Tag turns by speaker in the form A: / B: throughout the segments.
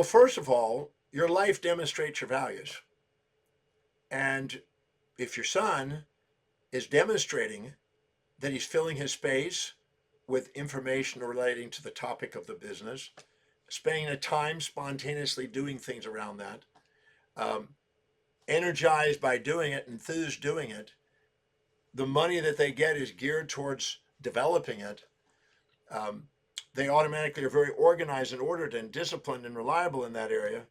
A: Well, first of all, your life demonstrates your values. And if your son is demonstrating that he's filling his space with information relating to the topic of the business, spending the time spontaneously doing things around that, um, energized by doing it, enthused doing it, the money that they get is geared towards developing it. Um, they automatically are very organized and ordered and disciplined and reliable in that area.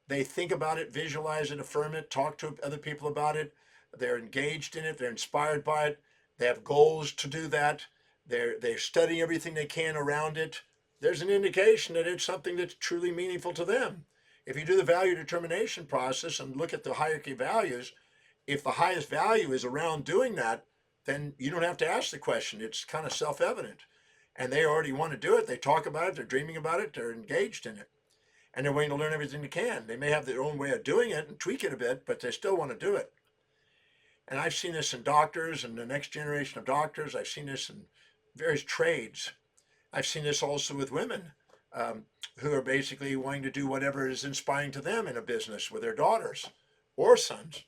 A: They think about it, visualize it, affirm it, talk to other people about it. They're engaged in it. They're inspired by it. They have goals to do that. They're studying everything they can around it. There's an indication that it's something that's truly meaningful to them. If you do the value determination process and look at the hierarchy of values, if the highest value is around doing that, then you don't have to ask the question. It's kind of self-evident. And they already want to do it. They talk about it. They're dreaming about it. They're engaged in it. And they're willing to learn everything they can. They may have their own way of doing it and tweak it a bit, but they still want to do it. And I've seen this in doctors and the next generation of doctors. I've seen this in various trades. I've seen this also with women who are basically wanting to do whatever is inspiring to them in a business with their daughters or sons.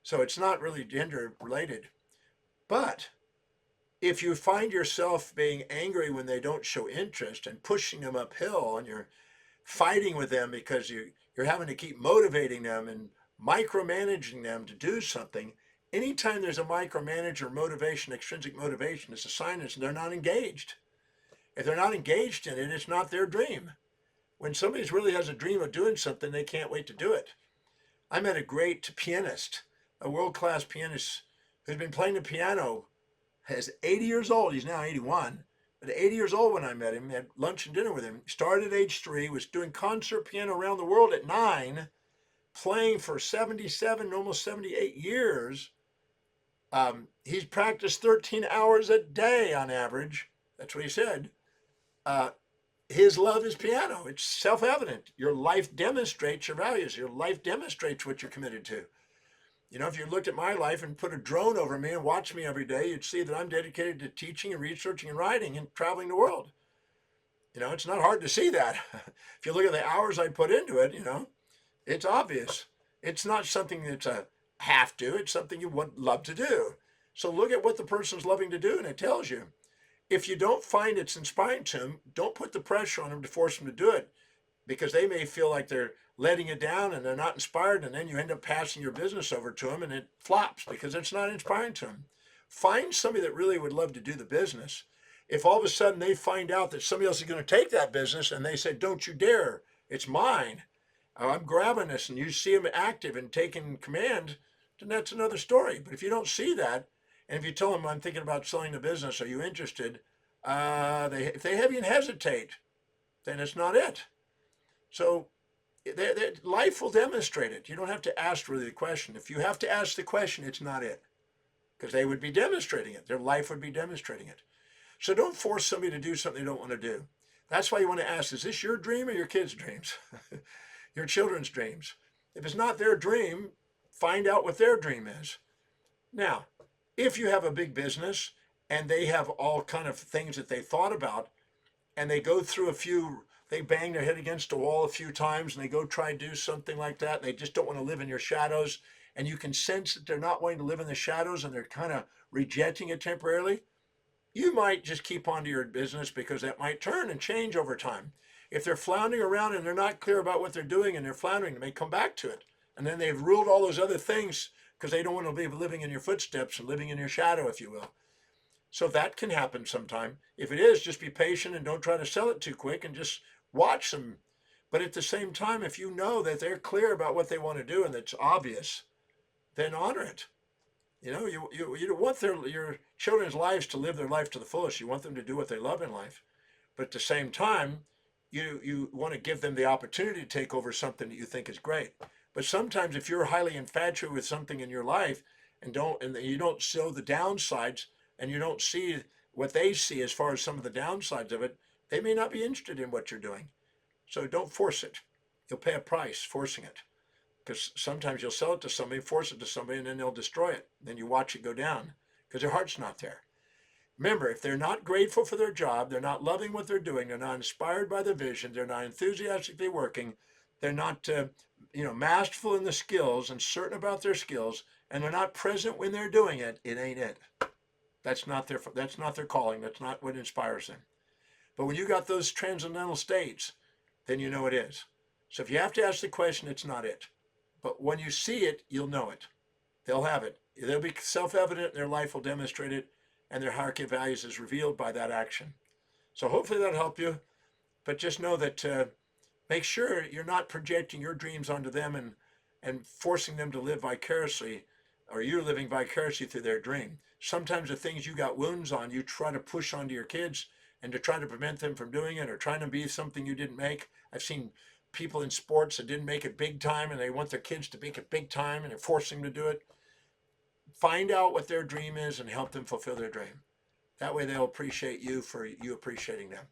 A: So it's not really gender related. But if you find yourself being angry when they don't show interest and pushing them uphill, and you're fighting with them because you're having to keep motivating them and micromanaging them to do something, anytime there's a micromanager motivation, extrinsic motivation, it's a sign that they're not engaged. If they're not engaged in it, it's not their dream. When somebody really has a dream of doing something, they can't wait to do it. I met a great pianist, a world-class pianist who's been playing the piano, is 80 years old. He's now 81. But 80 years old when I met him, had lunch and dinner with him. Started at age 3, was doing concert piano around the world at 9, playing for 77, almost 78 years. He's practiced 13 hours a day on average. That's what he said. His love is piano. It's self-evident. Your life demonstrates your values. Your life demonstrates what you're committed to. You know, if you looked at my life and put a drone over me and watched me every day, you'd see that I'm dedicated to teaching and researching and writing and traveling the world. You know, it's not hard to see that. If you look at the hours I put into it, you know, it's obvious. It's not something that's a have to. It's something you would love to do. So look at what the person's loving to do, and it tells you. If you don't find it's inspiring to them, don't put the pressure on them to force them to do it, because they may feel like they're letting it down and they're not inspired, and then you end up passing your business over to them and it flops because it's not inspiring to them. Find somebody that really would love to do the business. If all of a sudden they find out that somebody else is going to take that business and they say, don't you dare, it's mine, I'm grabbing this, and you see them active and taking command, then that's another story. But if you don't see that, and if you tell them, I'm thinking about selling the business, are you interested? If they have you hesitate, then it's not it. So life will demonstrate it. You don't have to ask really the question. If you have to ask the question, it's not it, because they would be demonstrating it. Their life would be demonstrating it. So don't force somebody to do something they don't want to do. That's why you want to ask, is this your dream or your kids' dreams? Your children's dreams? If it's not their dream, find out what their dream is. Now, if you have a big business and they have all kind of things that they thought about, and they go through they bang their head against a wall a few times and they go try and do something like that, and they just don't want to live in your shadows, and you can sense that they're not wanting to live in the shadows and they're kind of rejecting it temporarily, you might just keep on to your business, because that might turn and change over time. If they're floundering around and they're not clear about what they're doing and they're floundering, they may come back to it. And then they've ruled all those other things because they don't want to be living in your footsteps and living in your shadow, if you will. So that can happen sometime. If it is, just be patient and don't try to sell it too quick and just watch them. But at the same time, if you know that they're clear about what they want to do and it's obvious, then honor it. You know, you want your children's lives to live their life to the fullest. You want them to do what they love in life. But at the same time, you want to give them the opportunity to take over something that you think is great. But sometimes if you're highly infatuated with something in your life and you don't show the downsides, and you don't see what they see as far as some of the downsides of it, they may not be interested in what you're doing. So don't force it. You'll pay a price forcing it, because sometimes you'll sell it to somebody, force it to somebody, and then they'll destroy it. Then you watch it go down because their heart's not there. Remember, if they're not grateful for their job, they're not loving what they're doing, they're not inspired by the vision, they're not enthusiastically working, they're not, masterful in the skills and certain about their skills, and they're not present when they're doing it, it ain't it. That's not their calling. That's not what inspires them. But when you got those transcendental states, then you know it is. So if you have to ask the question, it's not it. But when you see it, you'll know it. They'll have it. They'll be self-evident. Their life will demonstrate it, and their hierarchy of values is revealed by that action. So hopefully that'll help you. But just know that make sure you're not projecting your dreams onto them and forcing them to live vicariously, or you're living vicariously through their dream. Sometimes the things you got wounds on, you try to push onto your kids and to try to prevent them from doing it or trying to be something you didn't make. I've seen people in sports that didn't make it big time and they want their kids to make it big time and they're forcing them to do it. Find out what their dream is and help them fulfill their dream. That way they'll appreciate you for you appreciating them.